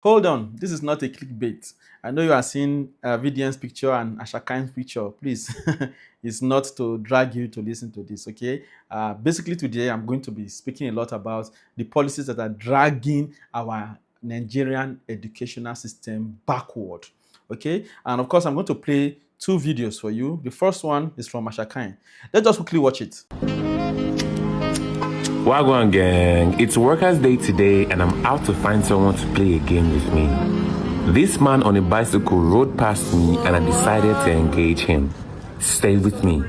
Hold on, this is not a clickbait. I know you are seeing VDN's picture and Ashakain's picture. Please, it's not to drag you to listen to this, okay? Basically, today I'm going to be speaking a lot about the policies that are dragging our Nigerian educational system backward, okay? And of course, I'm going to play two videos for you. The first one is from Ashakain. Let's just quickly watch it. Wagwan gang, it's Workers' Day today and I'm out to find someone to play a game with me. This man on a bicycle rode past me and I decided to engage him. Stay with me.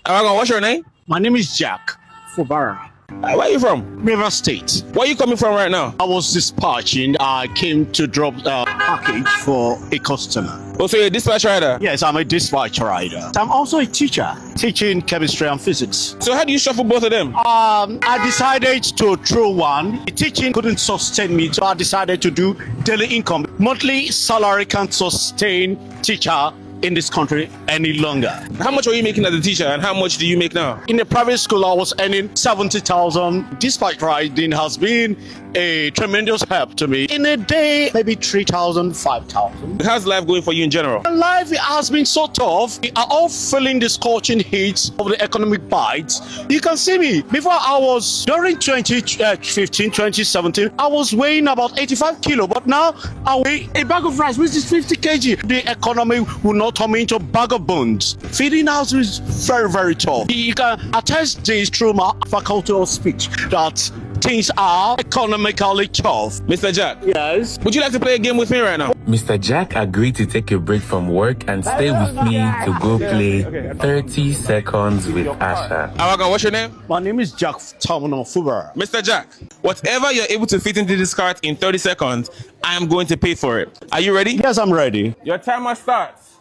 Wagwan, what's your name? My name is Jack Fubara. Where are you from? River State. Where are you coming from right now? I was dispatching. I came to drop a package for a customer. Oh, so you're a dispatch rider? Yes, I'm a dispatch rider. I'm also a teacher, teaching chemistry and physics. So how do you shuffle both of them? I decided to throw one. The teaching couldn't sustain me, so I decided to do daily income. Monthly salary can't sustain teacher in this country any longer. How much were you making as a teacher and how much do you make now? In a private school, I was earning 70,000. Dispatch riding has been a tremendous help to me. In a day, maybe 3,000, 5,000. How's life going for you in general? Life has been so tough. We are all feeling the scorching heat of the economic bites. You can see me. Before during 2015, 2017, I was weighing about 85 kilo, but now I weigh a bag of rice, which is 50 kg. The economy will not turn me into a bag of bones. Feeding house is very, very tough. You can attest this through my faculty of speech that things are economically tough. Mr. Jack? Yes? Would you like to play a game with me right now? Mr. Jack agreed to take a break from work and stay with me to go play 30 seconds with Asha. Wagwan, what's your name? My name is Jack Fubara. Mr. Jack, whatever you're able to fit into this cart in 30 seconds, I am going to pay for it. Are you ready? Yes, I'm ready. Your timer starts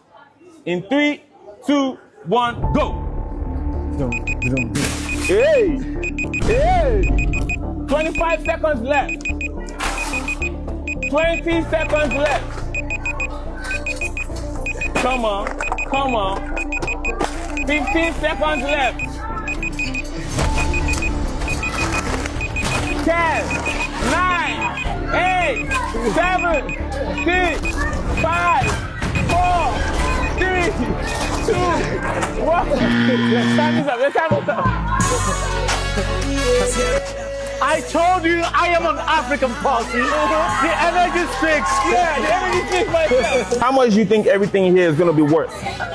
in 3, 2, 1, go! Hey! Hey! 25 seconds left. 20 seconds left. Come on, come on. 15 seconds left. 10, 9, 8, 7, 6, 5, 4, 3, 2, 1. Let's time is up. Let's time is up. I told you I am an African posse. The energy speaks. Yeah, the energy speaks myself. How much do you think everything here is going to be worth?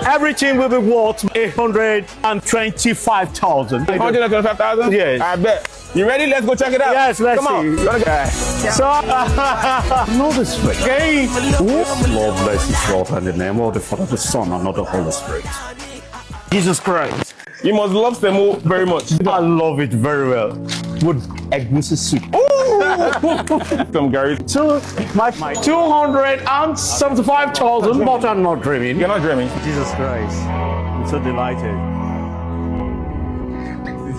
Everything will be worth 825,000. 125,000? Yes. I bet. You ready? Let's go check it out. Yes, let's Come see. on. So, know this way. Okay. Lord bless His daughter in the name of the Father, the Son, and of the Holy Spirit. Jesus Christ. You must love Semo very much. I love it very well. With egusi soup. Some Gary. So, my 275,000, but I'm not dreaming. You're not dreaming. Jesus Christ. I'm so delighted.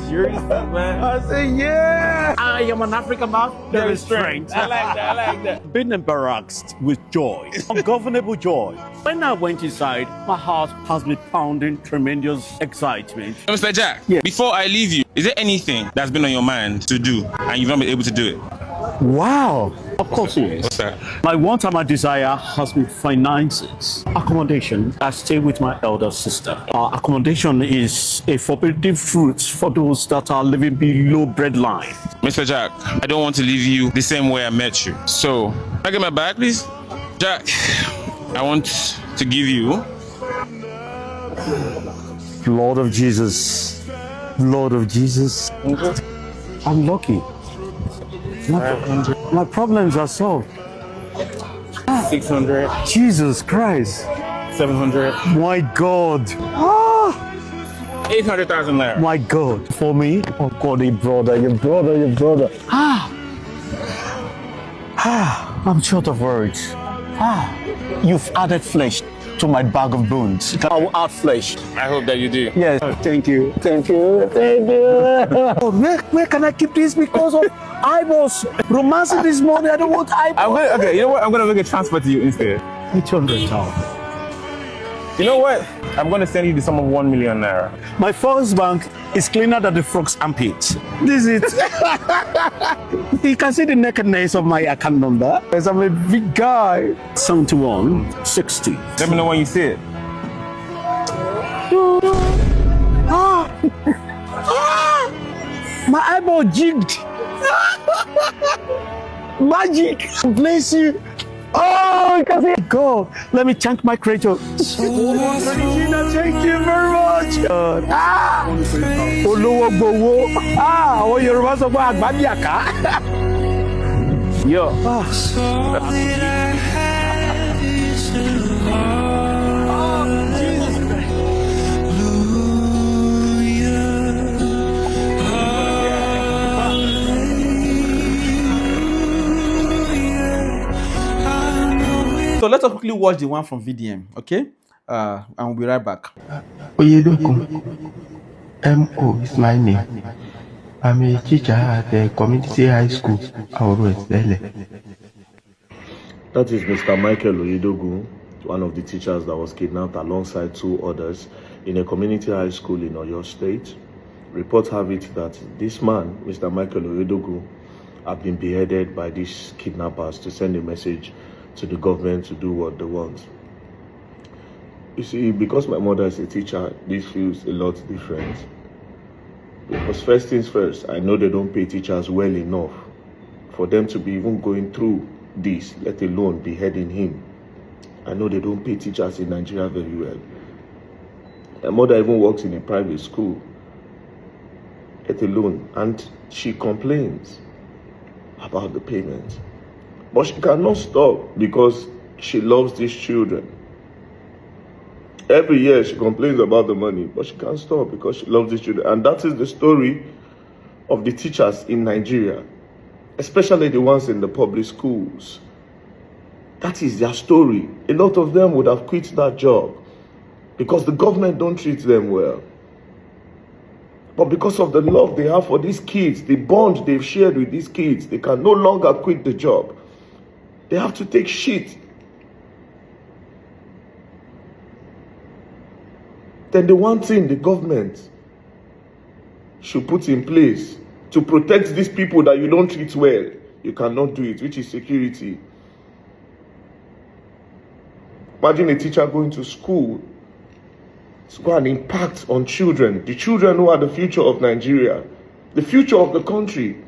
Serious stuff, man. I say, yeah. I am an African man. There is strength. I like that. I like that. Been embarrassed with joy, ungovernable joy. When I went inside, my heart has been pounding tremendous excitement. Mr. Jack, Yeah. before I leave you, is there anything that's been on your mind to do and you've not been able to do it? Wow. Of course it is. What's that? My one time my desire has been finances. Accommodation. I stay with my elder sister. Accommodation is a forbidden fruit for those that are living below breadline. Mr. Jack, I don't want to leave you the same way I met you. So, can I get my bag, please? Jack, I want to give you... Lord of Jesus. Lord of Jesus. I'm lucky. My problems are solved. 600, Jesus Christ. 700, My God. 800,000 naira. My God. For me? Oh God, your brother. I'm short of words. You've added flesh to my bag of bones. I will add flesh. I hope that you do. Yes. Thank you. Oh, where can I keep this? Because of I was romancing this morning. I don't want Okay, you know what? I'm going to make a transfer to you instead. 800,000. You know what? I'm going to send you the sum of 1 million naira. My first bank is cleaner than the frog's armpit. This is it. You can see the nakedness of my account number. Because I'm a big guy. 71, 60. Let me know when you see it. My eyeball jigged. Magic. Bless you. Oh, you can see it. God, let me thank my creator. Regina, thank you very much. God. Olówó gbowó. Àwọn Yorùbá sọ pé àgbàdì àká. Yo. So let us quickly watch the one from VDM, okay? And we'll be right back. Oyedoku, MO is my name. I'm a teacher at the community high school, Auru Estele. That is Mr. Michael Oyedogu, one of the teachers that was kidnapped alongside 2 others in a community high school in Oyo State. Reports have it that this man, Mr. Michael Oyedogu, have been beheaded by these kidnappers to send a message to the government to do what they want. You see, because my mother is a teacher, this feels a lot different. Because first things first, I know they don't pay teachers well enough for them to be even going through this, let alone beheading him. I know they don't pay teachers in Nigeria very well. My mother even works in a private school, let alone, and she complains about the payment. But she cannot stop because she loves these children. Every year she complains about the money, but she can't stop because she loves these children. And that is the story of the teachers in Nigeria, especially the ones in the public schools. That is their story. A lot of them would have quit that job because the government don't treat them well. But because of the love they have for these kids, the bond they've shared with these kids, they can no longer quit the job. They have to take shit. Then the one thing the government should put in place to protect these people that you don't treat well, you cannot do it, which is security. Imagine a teacher going to school to go and impact on children, the children who are the future of Nigeria, the future of the country.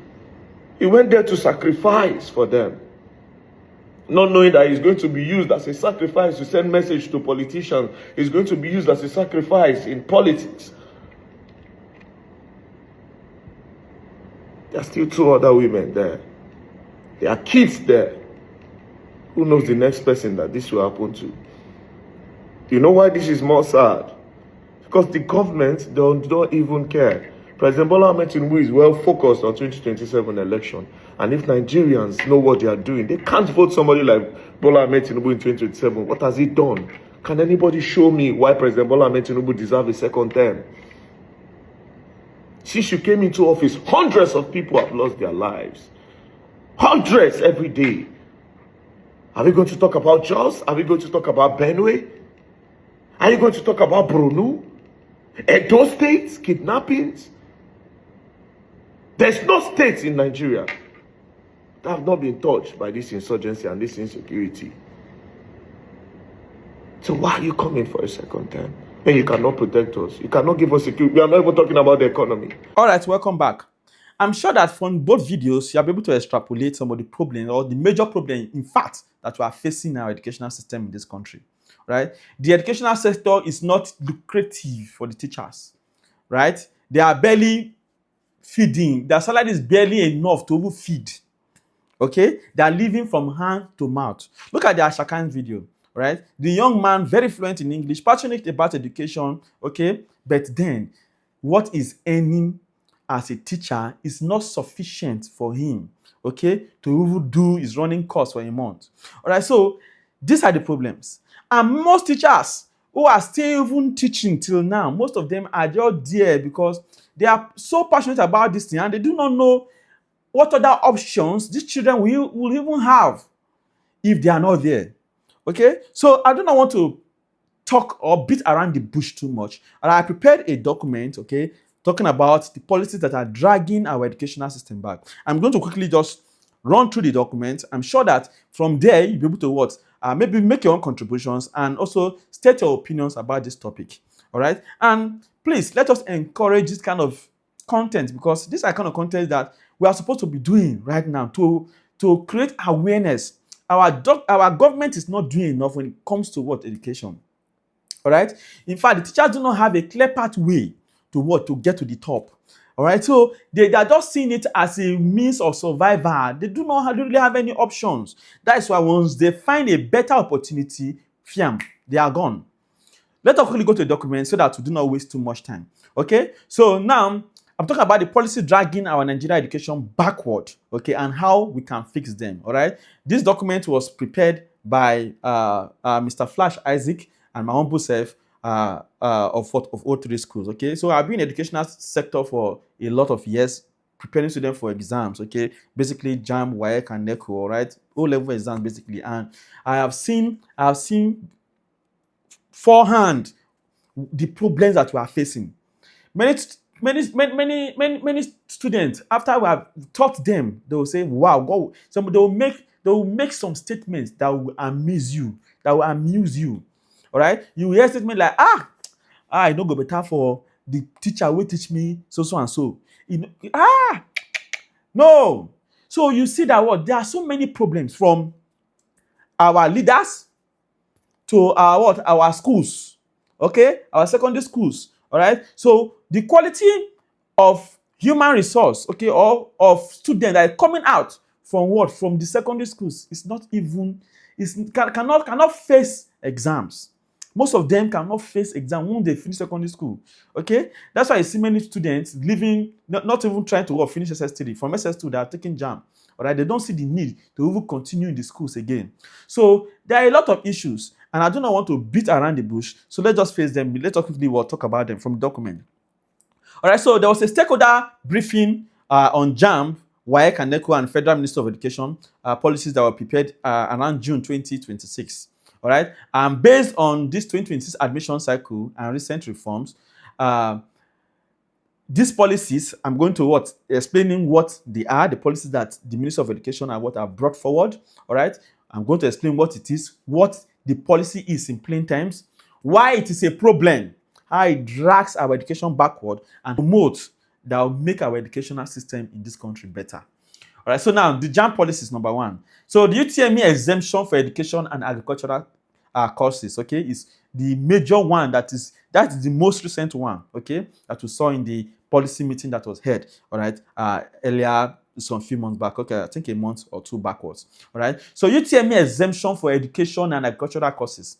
He went there to sacrifice for them, not knowing that it's going to be used as a sacrifice to send message to politicians. It's going to be used as a sacrifice in politics. There are still 2 other women there. There are kids there. Who knows the next person that this will happen to? You know why this is more sad? Because the government don't even care. President Bola Ahmed Tinubu is well focused on 2027 election. And if Nigerians know what they are doing, they can't vote somebody like Bola Ahmed Tinubu in 2027. What has he done? Can anybody show me why President Bola Ahmed Tinubu deserves a second term? Since you came into office, hundreds of people have lost their lives. Hundreds every day. Are we going to talk about Jos? Are we going to talk about Benue? Are you going to talk about Brunei? Edo states, kidnappings? There's no state in Nigeria that have not been touched by this insurgency and this insecurity. So why are you coming for a second term? And you cannot protect us. You cannot give us security. We are not even talking about the economy. All right, welcome back. I'm sure that from both videos, you'll be able to extrapolate some of the problems or the major problem, in fact, that we are facing in our educational system in this country, right? The educational sector is not lucrative for the teachers, right? They are barely feeding. Their salary is barely enough to even feed, okay? They are living from hand to mouth. Look at the Ashakan video, right? The young man, very fluent in English, passionate about education, okay? But then, what is earning as a teacher is not sufficient for him, okay, to even do his running course for a month. All right, so these are the problems. And most teachers who are still even teaching till now, most of them are just there because they are so passionate about this thing and they do not know what other options these children will even have if they are not there. Okay, so I do not want to talk or beat around the bush too much. And I prepared a document, okay, talking about the policies that are dragging our educational system back. I'm going to quickly just run through the document. I'm sure that from there you'll be able to what? Maybe make your own contributions and also state your opinions about this topic. All right. And please let us encourage this kind of content, because these are kind of content that we are supposed to be doing right now to create awareness. Our government is not doing enough when it comes to what? Education. All right. In fact, the teachers do not have a clear pathway to what? To get to the top. All right. So they are just seeing it as a means of survival. They do not really have any options. That is why once they find a better opportunity, fiam, they are gone. Let us quickly go to the document so that we do not waste too much time. Okay. So now I'm talking about the policy dragging our Nigerian education backward. Okay, and how we can fix them. All right. This document was prepared by Mr. Flash Isaac and my humble self of O3 schools. Okay, so I've been in the educational sector for a lot of years, preparing students for exams. Okay, basically JAMB, WAEC, and NECO. All right, O-level exams basically, and I have seen forehand the problems that we are facing. Many students, after we have taught them, they will say, "Wow, go!" So they will make some statements that will amuse you, All right, you hear statement like, I no go better for the teacher will teach me so and so. No. So you see that what? There are so many problems from our leaders to our schools, okay, our secondary schools. All right. So the quality of human resource, okay, or of students that are coming out from the secondary schools is not even cannot face exams. Most of them cannot face exam when they finish secondary school. Okay, that's why you see many students leaving, not even trying to finish SS3. From SS2, they are taking JAMB. All right, they don't see the need to even continue in the schools again. So there are a lot of issues, and I do not want to beat around the bush. So let's just face them. Let's quickly talk about them from the document. All right, so there was a stakeholder briefing on JAMB, WAEC, and NECO, and Federal Minister of Education policies that were prepared around June 2026. All right, and based on this 2026 admission cycle and recent reforms, these policies, I'm going to explaining what they are, the policies that the Minister of Education and what have brought forward. All right, I'm going to explain what it is, what the policy is in plain terms, why it is a problem, how it drags our education backward, and promote that will make our educational system in this country better. All right, so now the JAMB policy is number one. So the UTME exemption for education and agricultural courses, okay, is the major one that is the most recent one, okay, that we saw in the policy meeting that was held, all right, earlier some few months back, okay, I think a month or two backwards, all right. So UTME exemption for education and agricultural courses.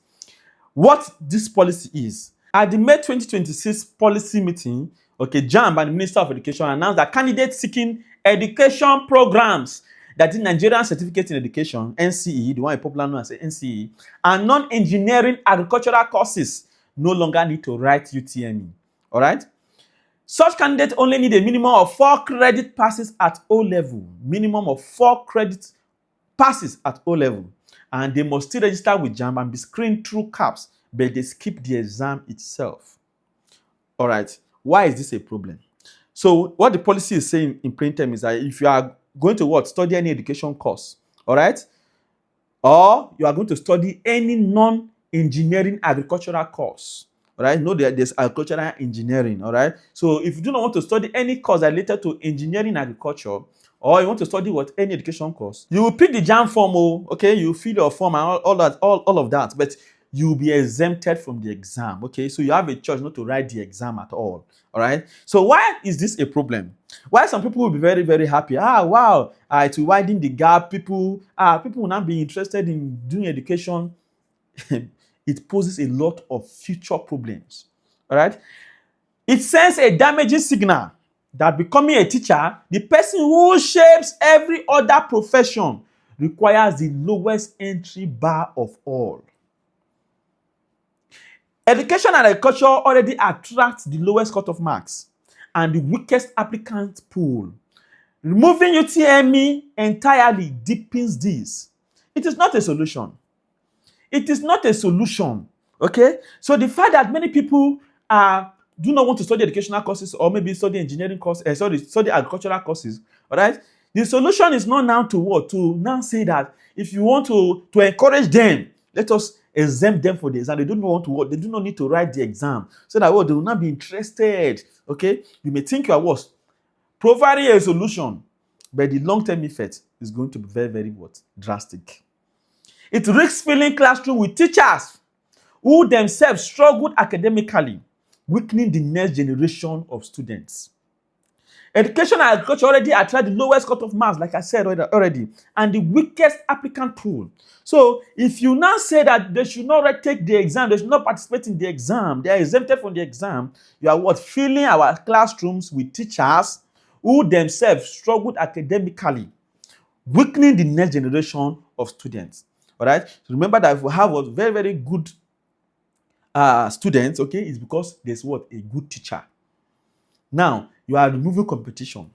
What this policy is, at the May 2026 policy meeting, okay, JAMB and the Minister of Education announced that candidates seeking education programs, that is Nigerian Certificate in Education, NCE, the one popular known as NCE, and non-engineering agricultural courses no longer need to write UTME. All right? Such candidates only need a minimum of 4 credit passes at O-level. Minimum of 4 credit passes at O-level. And they must still register with JAMB and be screened through CAPS, but they skip the exam itself. All right. Why is this a problem? So what the policy is saying in plain terms is that if you are going to study any education course, all right, or you are going to study any non-engineering agricultural course, all right, there's agricultural engineering, all right. So if you do not want to study any course related to engineering agriculture, or you want to study any education course, you will pick the JAMB form, okay, you fill your form and all of that, but you will be exempted from the exam, okay? So you have a choice not to write the exam at all right? So why is this a problem? Why some people will be very, very happy? Wow, it will widen the gap. People will not be interested in doing education. It poses a lot of future problems, all right? It sends a damaging signal that becoming a teacher, the person who shapes every other profession, requires the lowest entry bar of all. Education and agriculture already attract the lowest cut-off marks and the weakest applicant pool. Removing UTME entirely deepens this. It is not a solution. It is not a solution, okay? So the fact that many people do not want to study educational courses or maybe study engineering courses, study agricultural courses, all right? The solution is not now to what? To now say that if you want to encourage them, let us exempt them for the exam. They don't want to what? They do not need to write the exam. So that what? They will not be interested. Okay? You may think you are what? Providing a solution, but the long-term effect is going to be very, very what? Drastic. It risks filling classroom with teachers who themselves struggled academically, weakening the next generation of students. Education and agriculture already attract the lowest cut-off marks, like I said already, and the weakest applicant pool. So, if you now say that they should not take the exam, they should not participate in the exam, they are exempted from the exam, you are what? Filling our classrooms with teachers who themselves struggled academically, weakening the next generation of students. All right? So remember that if we have a very, very good students, okay, it's because there's what? A good teacher. Now, you are removing competition.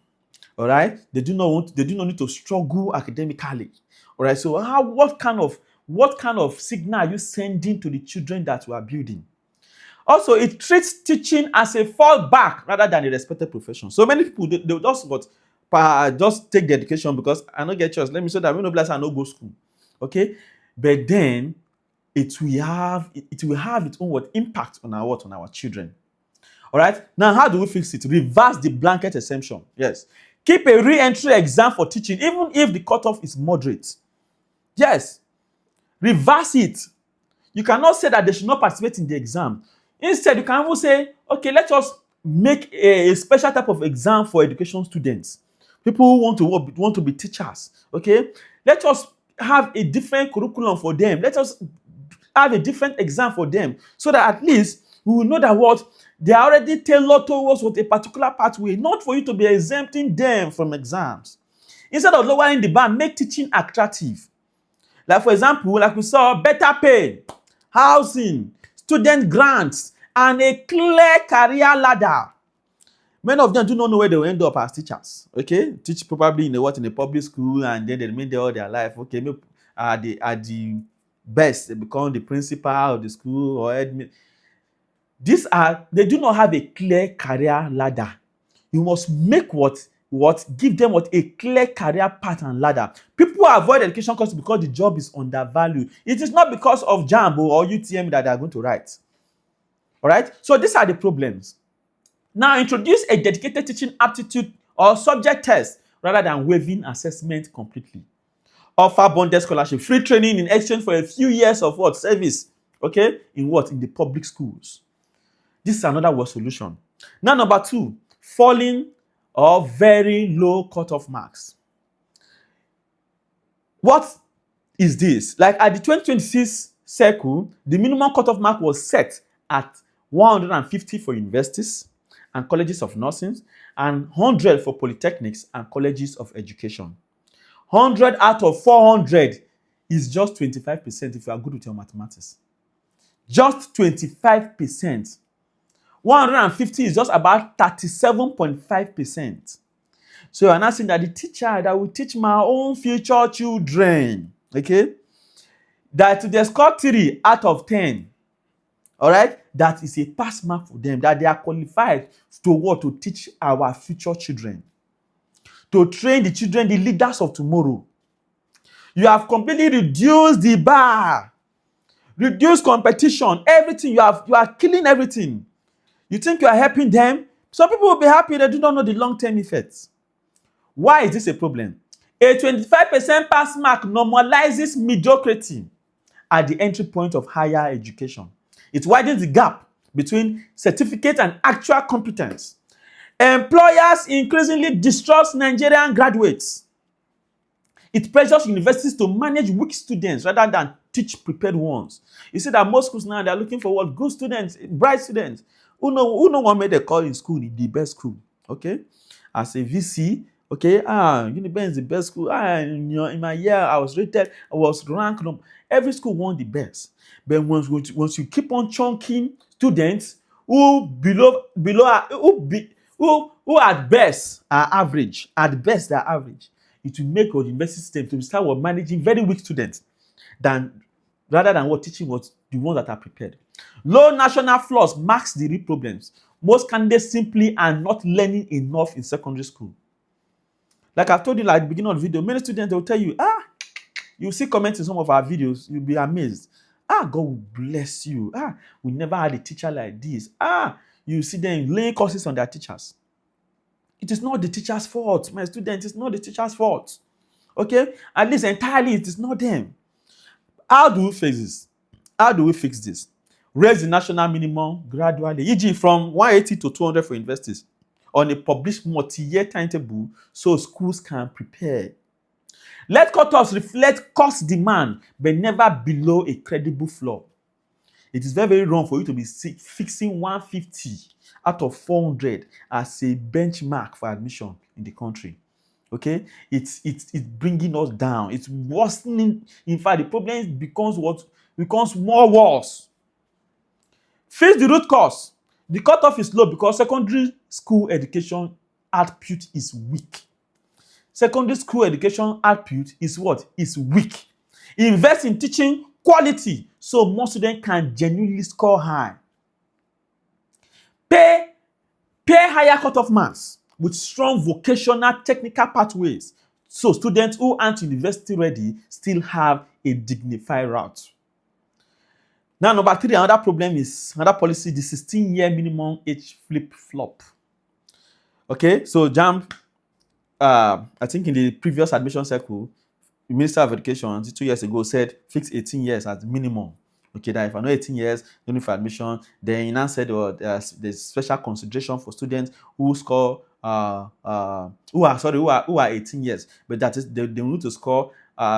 All right? They do not need to struggle academically. All right? So what kind of signal are you sending to the children that you are building? Also, it treats teaching as a fallback rather than a respected profession. So many people they just take the education because I don't get choice. Let me say that we no bless and no go school. Okay? But then it will have its own impact on our children. All right. Now, how do we fix it? Reverse the blanket exemption. Yes. Keep a re-entry exam for teaching, even if the cutoff is moderate. Yes. Reverse it. You cannot say that they should not participate in the exam. Instead, you can even say, okay, let us make a special type of exam for education students. People who want to be teachers. Okay. Let us have a different curriculum for them. Let us have a different exam for them so that at least we will know that what they are already tailored towards what a particular pathway, not for you to be exempting them from exams. Instead of lowering the bar, make teaching attractive. Like for example, like we saw, better pay, housing, student grants, and a clear career ladder. Many of them do not know where they will end up as teachers. Okay, teach probably in a public school, and then they remain there all their life. Okay, maybe at the best they become the principal of the school or admin. They do not have a clear career ladder. You must make give them a clear career path and ladder. People avoid education courses because the job is undervalued. It is not because of JAMB or UTM that they are going to write. All right. So these are the problems. Now introduce a dedicated teaching aptitude or subject test rather than waiving assessment completely. Offer bonded scholarship, free training in exchange for a few years of service. Okay, in the public schools. This is another solution. Now, number 2, falling or very low cutoff marks. What is this? Like at the 2026 cycle, the minimum cutoff mark was set at 150 for universities and colleges of nursing and 100 for polytechnics and colleges of education. 100 out of 400 is just 25% if you are good with your mathematics. Just 25%. 150 is just about 37.5%. So you are not saying that the teacher that will teach my own future children, okay, that they score 3 out of 10, all right, that is a pass mark for them, that they are qualified to teach our future children, to train the children, the leaders of tomorrow. You have completely reduced the bar, reduced competition, everything. You are killing everything. You think you are helping them? Some people will be happy, they do not know the long-term effects. Why is this a problem? A 25% pass mark normalizes mediocrity at the entry point of higher education. It widens the gap between certificate and actual competence. Employers increasingly distrust Nigerian graduates. It pressures universities to manage weak students rather than teach prepared ones. You see that most schools now, they are looking for good students, bright students. Who know what made they call in school the best school? Okay, as a VC, okay, Uniben is the best school. In my year, I was ranked. Every school won the best. But once you keep on chunking students who at best are average, it will make your university system to start managing very weak students rather than teaching the ones that are prepared. Low national flaws marks the real problems. Most candidates simply are not learning enough in secondary school. Like I've told you, like at the beginning of the video, many students, they'll tell you, you see comments in some of our videos, you'll be amazed. God will bless you. We never had a teacher like this. You see them laying curses on their teachers. It is not the teacher's fault, my students. It's not the teacher's fault. Okay? At least entirely, it is not them. How do we fix this? How do we fix this? Raise the national minimum gradually, e.g. from 180 to 200 for universities on a published multi-year timetable so schools can prepare. Let cutoffs reflect cost demand, but never below a credible floor. It is very, very wrong for you to be fixing 150 out of 400 as a benchmark for admission in the country. Okay, it's bringing us down. It's worsening. In fact, the problem becomes more worse. Face the root cause. The cutoff is low because secondary school education output is weak. Secondary school education output is what? Is weak. Invest in teaching quality so more students can genuinely score high. Pay higher cutoff marks with strong vocational technical pathways so students who aren't university ready still have a dignified route. Now, number 3, another problem is another policy, the 16-year minimum age flip-flop. Okay, so JAMB, I think in the previous admission cycle, the Minister of Education 2 years ago said fix 18 years as minimum. Okay, that if I know 18 years, no need for admission. Then he now said there's special consideration for students who score who are 18 years, but that is they need to score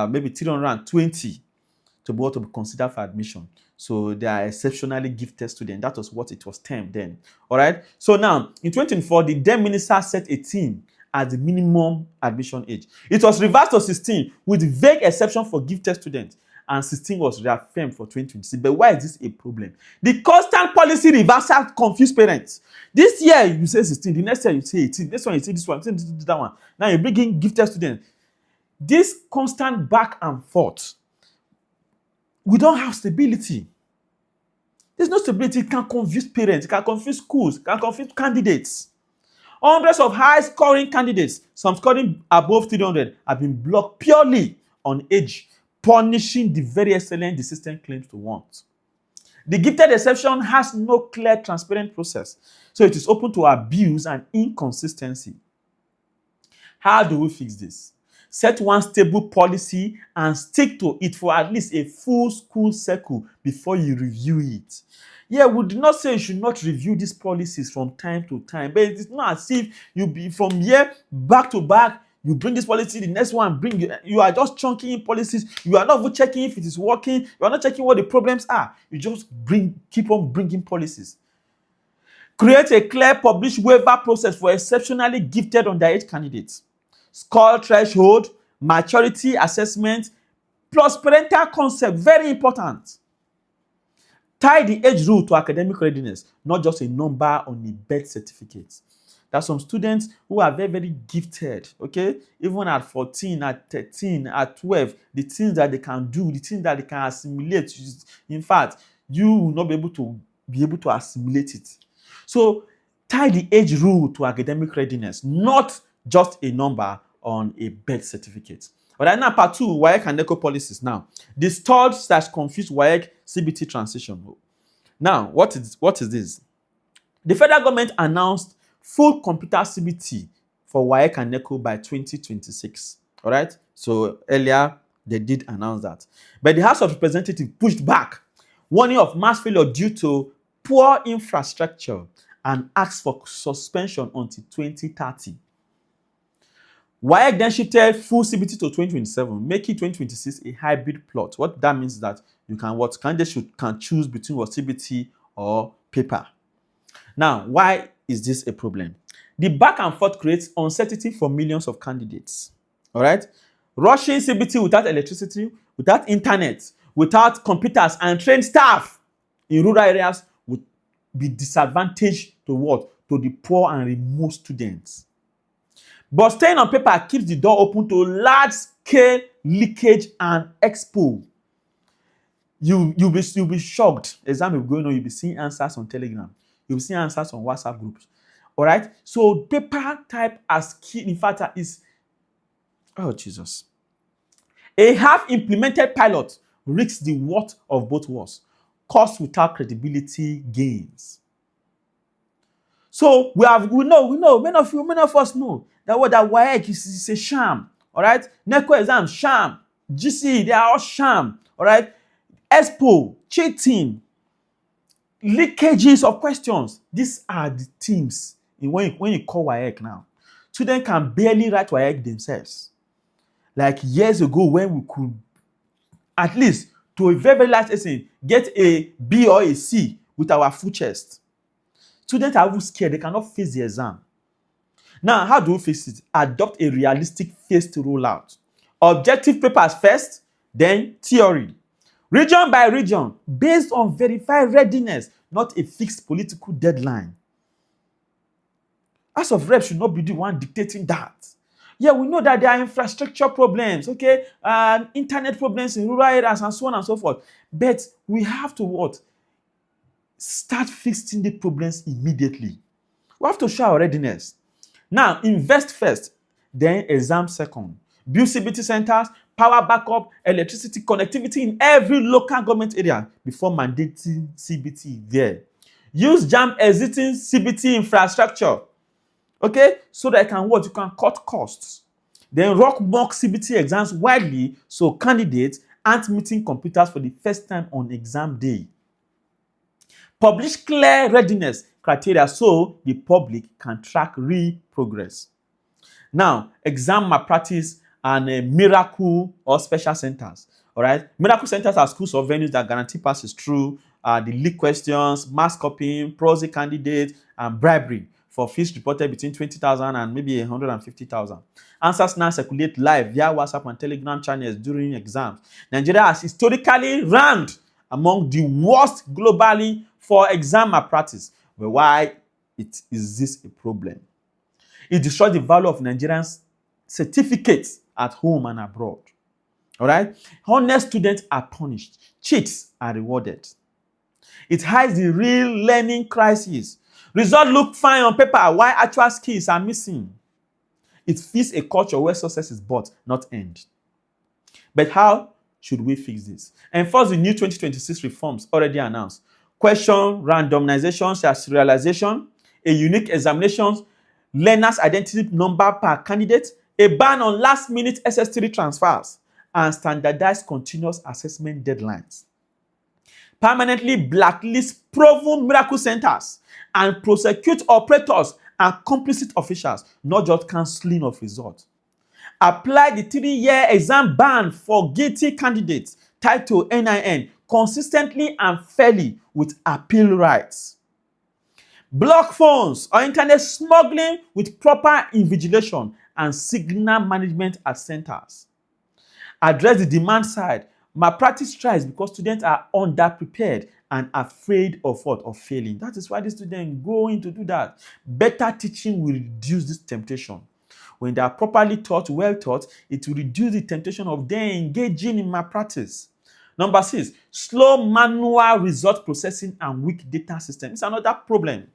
maybe 320 to be able to be considered for admission. So they are exceptionally gifted students. That was what it was termed then. All right. So now in 2024, the then minister set 18 as the minimum admission age. It was reversed to 16 with vague exception for gifted students, and 16 was reaffirmed for 2026. But why is this a problem? The constant policy reversal confused parents. This year you say 16, the next year you say 18, this one you say this one, you say that one. Now you bring in gifted students. This constant back and forth, we don't have stability. There's no stability. It can confuse parents, it can confuse schools, it can confuse candidates. Hundreds of high-scoring candidates, some scoring above 300, have been blocked purely on age, punishing the very excellent the system claims to want. The gifted exception has no clear, transparent process, so it is open to abuse and inconsistency. How do we fix this? Set one stable policy and stick to it for at least a full school cycle before you review it. Yeah, we do not say you should not review these policies from time to time, but it's not as if you be from year back to back, you bring this policy, the next one you are just chunking in policies. You are not even checking if it is working. You are not checking what the problems are. You just keep on bringing policies. Create a clear published waiver process for exceptionally gifted underage candidates. Score threshold, maturity assessment, plus parental consent, very important. Tie the age rule to academic readiness, not just a number on a birth certificate. There are some students who are very, very gifted, okay? Even at 14, at 13, at 12, the things that they can do, the things that they can assimilate. In fact, you will not be able to assimilate it. So tie the age rule to academic readiness, not just a number on a birth certificate. But right now, part 2, WAEC and NECO policies. Now, the stalled/confused WAEC CBT transition. Now, what is this? The federal government announced full computer CBT for WAEC and NECO by 2026. All right. So earlier they did announce that, but the House of Representatives pushed back, warning of mass failure due to poor infrastructure, and asked for suspension until 2030. WAEC then shifted full CBT to 2027, making 2026 a hybrid plot. What that means is that candidates can choose between CBT or paper. Now, why is this a problem? The back and forth creates uncertainty for millions of candidates. All right? Rushing CBT without electricity, without internet, without computers and trained staff in rural areas would be disadvantage to what? To the poor and remote students. But staying on paper keeps the door open to large-scale leakage and expo. You'll be shocked. Exam will be going on. You'll be seeing answers on Telegram. You'll be seeing answers on WhatsApp groups. All right. So paper type as key, in fact, is Oh, Jesus. A half-implemented pilot risks the worth of both wars. Cost without credibility gains. So we know, many of us know that what that WAEC is a sham. All right, NECO exam sham, GCE they are all sham. All right, Expo cheating, leakages of questions. These are the themes when you call WAEC now. Students can barely write WAEC themselves. Like years ago when we could at least to a very large extent get a B or a C with our full chest. Students are even scared, they cannot face the exam. Now, how do we face it? Adopt a realistic phased rollout. Objective papers first, then theory. Region by region, based on verified readiness, not a fixed political deadline. House of Reps should not be the one dictating that. Yeah, we know that there are infrastructure problems, okay, internet problems in rural areas and so on and so forth. But we have to what? Start fixing the problems immediately. We have to show our readiness. Now, invest first, then exam second. Build CBT centers, power backup, electricity connectivity in every local government area before mandating CBT there. Use JAMB existing CBT infrastructure, okay, so that you can cut costs. Then rock mock CBT exams widely so candidates aren't meeting computers for the first time on exam day. Publish clear readiness criteria so the public can track real progress. Now, exam malpractice and miracle or special centers. All right, miracle centers are schools or venues that guarantee passes through the leak questions, mass copying, prosy candidates, and bribery for fees reported between 20,000 and maybe 150,000. Answers now circulate live via WhatsApp and Telegram channels during exams. Nigeria has historically ranked among the worst globally for exam malpractice. But why is this a problem? It destroys the value of Nigerians' certificates at home and abroad. All right? Honest students are punished. Cheats are rewarded. It hides the real learning crisis. Results look fine on paper while actual skills are missing. It feeds a culture where success is bought, not earned. But how should we fix this? Enforce the new 2026 reforms already announced. Question randomization, serialization, a unique examinations, learner's identity number per candidate, a ban on last-minute SS3 transfers, and standardized continuous assessment deadlines. Permanently blacklist proven miracle centers and prosecute operators and complicit officials, not just cancelling of results. Apply the 3-year exam ban for guilty candidates tied to NIN consistently and fairly with appeal rights. Block phones or internet smuggling with proper invigilation and signal management at centers. Address the demand side. Malpractice tries because students are underprepared and afraid of what? Of failing. That is why the students go in to do that. Better teaching will reduce this temptation. When they are properly taught, well taught, it will reduce the temptation of them engaging in malpractice. Number 6, slow manual result processing and weak data system. It's another problem.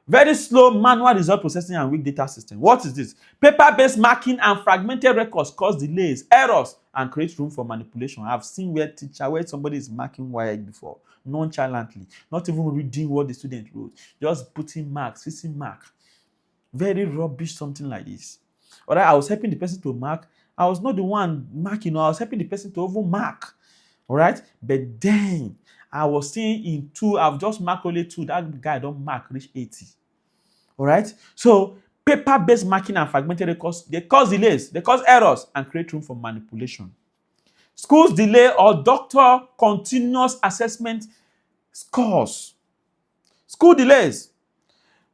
Very slow manual result processing and weak data system. What is this? Paper-based marking and fragmented records cause delays, errors, and create room for manipulation. I've seen where somebody is marking WAEC before, nonchalantly, not even reading what the student wrote, just putting marks, fixing mark. Very rubbish, something like this. All right, I was helping the person to mark. I was not the one marking, I was helping the person to even mark. All right, but then I was seeing in 2, I've just marked only 2. That guy don't mark reach 80. All right, so paper-based marking and fragmented records, they cause delays, they cause errors, and create room for manipulation. Schools delay or doctor continuous assessment scores. School delays.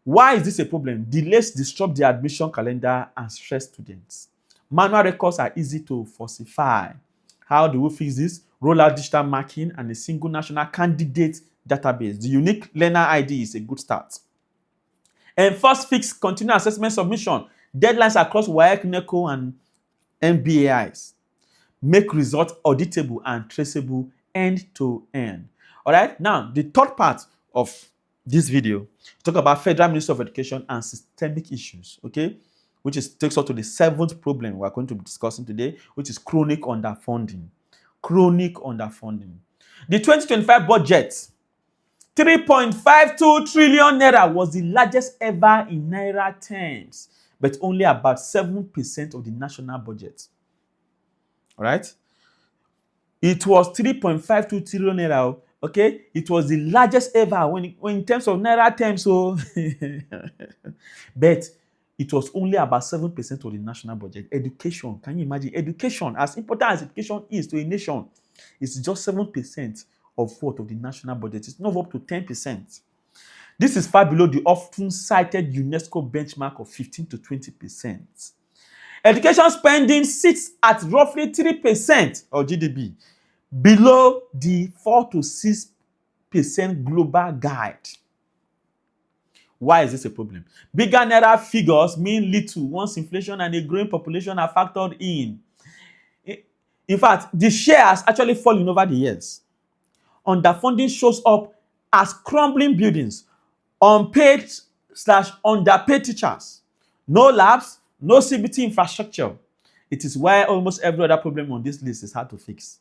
Why is this a problem? Delays disrupt the admission calendar and stress students. Manual records are easy to falsify. How do we fix this? Roll out digital marking and a single national candidate database. The unique learner ID is a good start. Enforce fixed continuous assessment submission. Deadlines across WAEC, NECO, and MBAIs. Make results auditable and traceable end to end. All right, now the third part of this video, talk about Federal Ministry of Education and systemic issues. Okay, which is takes us to the seventh problem we're going to be discussing today, which is chronic underfunding. Chronic underfunding. The 2025 budget, 3.52 trillion naira, was the largest ever in naira terms, but only about 7% of the national budget. All right? It was 3.52 trillion naira. Okay, it was the largest ever when in terms of naira terms. So, but it was only about 7% of the national budget. Education, can you imagine? Education, as important as education is to a nation, it's just 7% of what of the national budget. It's not up to 10%. This is far below the often cited UNESCO benchmark of 15 to 20%. Education spending sits at roughly 3% of GDP, below the 4 to 6% global guide. Why is this a problem? Bigger naira figures mean little once inflation and a growing population are factored in. In fact, the share has actually fallen over the years. Underfunding shows up as crumbling buildings, unpaid/underpaid teachers, no labs, no CBT infrastructure. It is why almost every other problem on this list is hard to fix.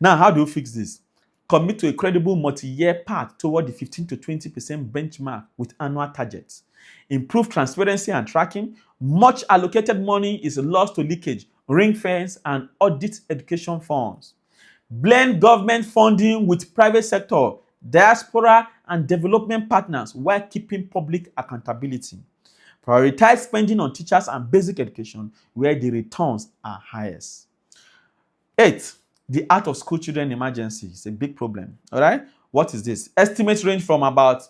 Now, how do you fix this? Commit to a credible multi-year path toward the 15 to 20% benchmark with annual targets. Improve transparency and tracking. Much allocated money is lost to leakage, ring fence, and audit education funds. Blend government funding with private sector, diaspora, and development partners while keeping public accountability. Prioritize spending on teachers and basic education where the returns are highest. 8. The out-of-school children emergency is a big problem. All right? What is this? Estimates range from about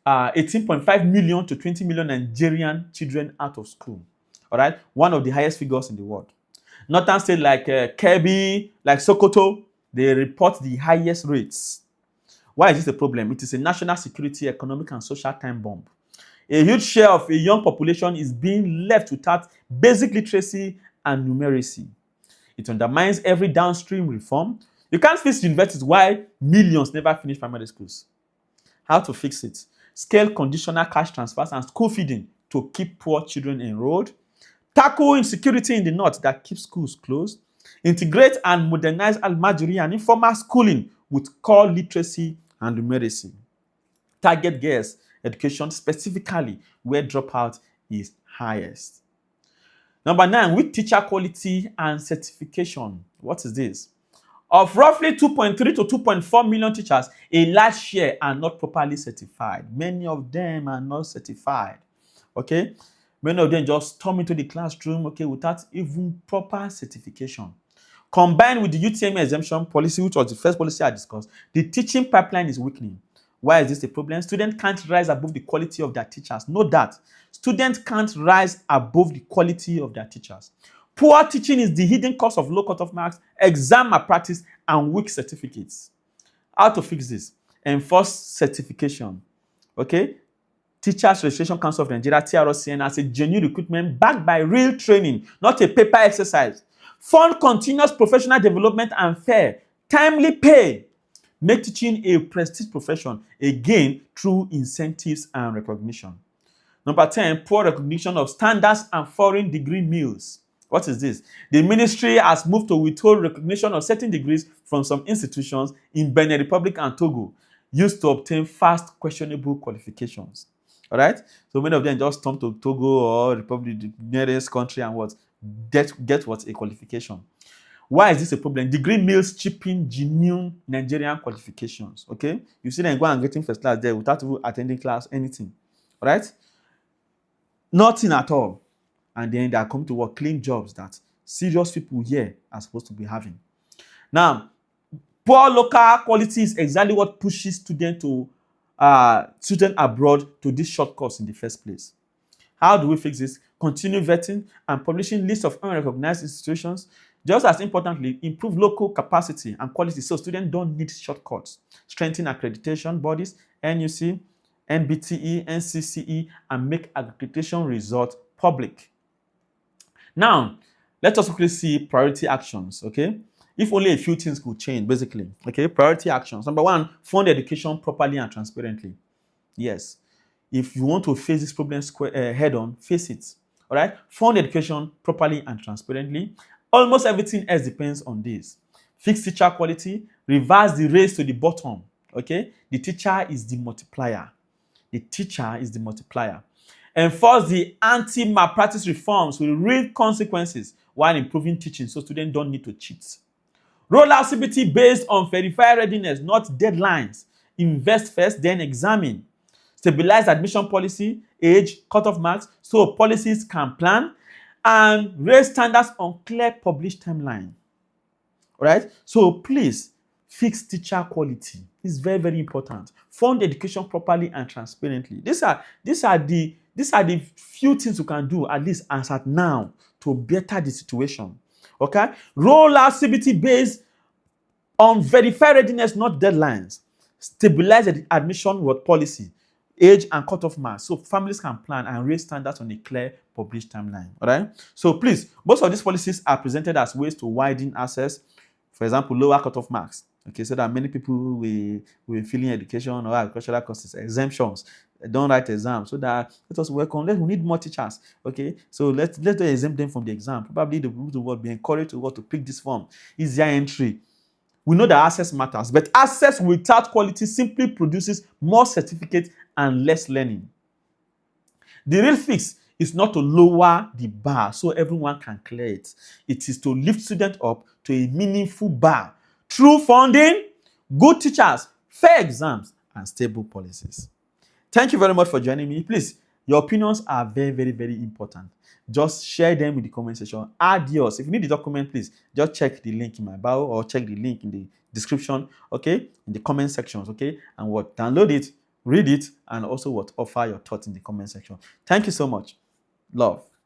18.5 million to 20 million Nigerian children out of school. All right? One of the highest figures in the world. Northern states like Kebbi, like Sokoto, they report the highest rates. Why is this a problem? It is a national security, economic, and social time bomb. A huge share of a young population is being left without basic literacy and numeracy. It undermines every downstream reform. You can't fix universities why millions never finish primary schools. How to fix it? Scale conditional cash transfers and school feeding to keep poor children enrolled. Tackle insecurity in the north that keeps schools closed. Integrate and modernize al-Majri and informal schooling with core literacy and numeracy. Target girls' education specifically where dropout is highest. Number 9, with teacher quality and certification. What is this? Of roughly 2.3 to 2.4 million teachers, a large share are not properly certified. Many of them are not certified. Okay? Many of them just storm into the classroom, okay, without even proper certification. Combined with the UTME exemption policy, which was the first policy I discussed, the teaching pipeline is weakening. Why is this a problem? Students can't rise above the quality of their teachers. Know that. Students can't rise above the quality of their teachers. Poor teaching is the hidden cause of low cutoff marks, exam malpractice, and weak certificates. How to fix this? Enforce certification. Okay? Teachers Registration Council of Nigeria, TRCN, as a genuine recruitment backed by real training, not a paper exercise. Fund continuous professional development and fair, timely pay. Make teaching a prestige profession, again, through incentives and recognition. Number 10, poor recognition of standards and foreign degree meals. What is this? The ministry has moved to withhold recognition of certain degrees from some institutions in Benin Republic and Togo, used to obtain fast, questionable qualifications. All right? So many of them just come to Togo or Republic, the nearest country, and what? Get what? A qualification. Why is this a problem? Degree meals cheapen genuine Nigerian qualifications. Okay? You see them go and getting first class there without even attending class, anything. All right? Nothing at all. And then they are coming to work, clean jobs that serious people here are supposed to be having. Now, poor local quality is exactly what pushes students abroad to this short course in the first place. How do we fix this? Continue vetting and publishing lists of unrecognized institutions. Just as importantly, improve local capacity and quality so students don't need shortcuts. Strengthen accreditation bodies, NUC, NBTE, NCCE, and make accreditation results public. Now, let us quickly see priority actions, okay? If only a few things could change, basically. Okay, priority actions. Number 1, fund education properly and transparently. Yes. If you want to face this problem head on, face it. All right, fund education properly and transparently. Almost everything else depends on this. Fix teacher quality, reverse the race to the bottom. Okay, the teacher is the multiplier. The teacher is the multiplier. Enforce the anti-malpractice reforms with real consequences while improving teaching so students don't need to cheat. Roll out CBT based on verified readiness, not deadlines. Invest first, then examine. Stabilize admission policy, age, cutoff marks, so policies can plan, and raise standards on clear published timeline. All right? So please, fix teacher quality. It's very, very important. Fund education properly and transparently. These are the few things you can do, at least as at now, to better the situation. Okay? Roll out CBT based on verified readiness, not deadlines. Stabilize the admission with policy, age and cutoff marks, so families can plan and raise standards on a clear published timeline. All right? So please, most of these policies are presented as ways to widen access. For example, lower cutoff marks. Okay, so that many people will fill in education or agricultural courses, exemptions, don't write exams, so that let us work on. We need more teachers. Okay, so let's exempt them from the exam. Probably the people will be encouraged to pick this form. Easier entry. We know that access matters, but access without quality simply produces more certificates and less learning. The real fix is not to lower the bar so everyone can clear it. It is to lift students up to a meaningful bar through funding, good teachers, fair exams, and stable policies. Thank you very much for joining me. Please, your opinions are very, very, very important. Just share them in the comment section. Add yours. If you need the document, please just check the link in my bio or check the link in the description, okay, in the comment sections, okay, and download it, read it, and also offer your thoughts in the comment section. Thank you so much. Love.